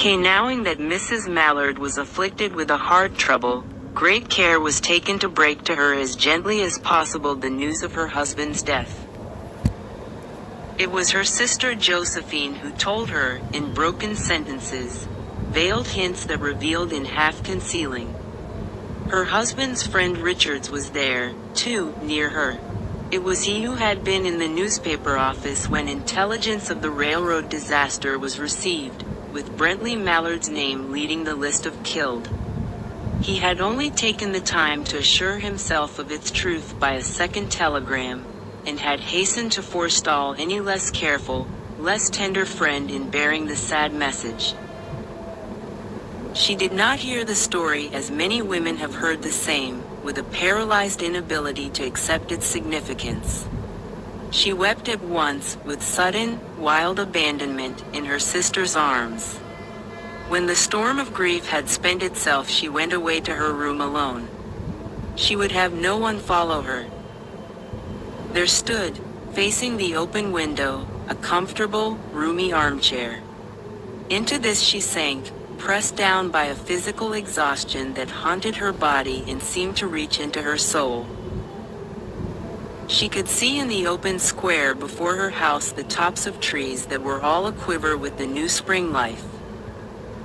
Knowing that Mrs. Mallard was afflicted with a heart trouble, great care was taken to break to her as gently as possible the news of her husband's death. It was her sister Josephine who told her, in broken sentences, veiled hints that revealed in half-concealing. Her husband's friend Richards was there, too, near her. It was he who had been in the newspaper office when intelligence of the railroad disaster was received, with Brentley Mallard's name leading the list of killed. He had only taken the time to assure himself of its truth by a second telegram, and had hastened to forestall any less careful, less tender friend in bearing the sad message. She did not hear the story as many women have heard the same, with a paralyzed inability to accept its significance. She wept at once, with sudden, wild abandonment, in her sister's arms. When the storm of grief had spent itself, she went away to her room alone. She would have no one follow her. There stood, facing the open window, a comfortable, roomy armchair. Into this she sank, pressed down by a physical exhaustion that haunted her body and seemed to reach into her soul. She could see in the open square before her house the tops of trees that were all aquiver with the new spring life.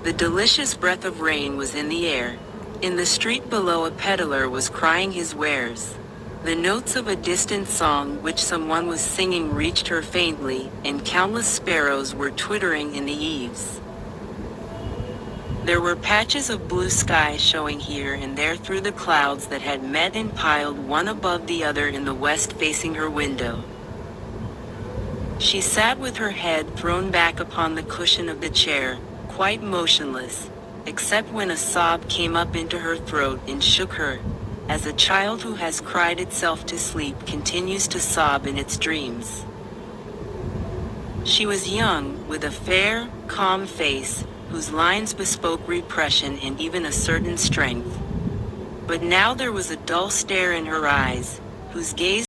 The delicious breath of rain was in the air. In the street below, a peddler was crying his wares. The notes of a distant song which someone was singing reached her faintly, and countless sparrows were twittering in the eaves. There were patches of blue sky showing here and there through the clouds that had met and piled one above the other in the west facing her window. She sat with her head thrown back upon the cushion of the chair, quite motionless, except when a sob came up into her throat and shook her, as a child who has cried itself to sleep continues to sob in its dreams. She was young, with a fair, calm face, whose lines bespoke repression and even a certain strength. But now there was a dull stare in her eyes, whose gaze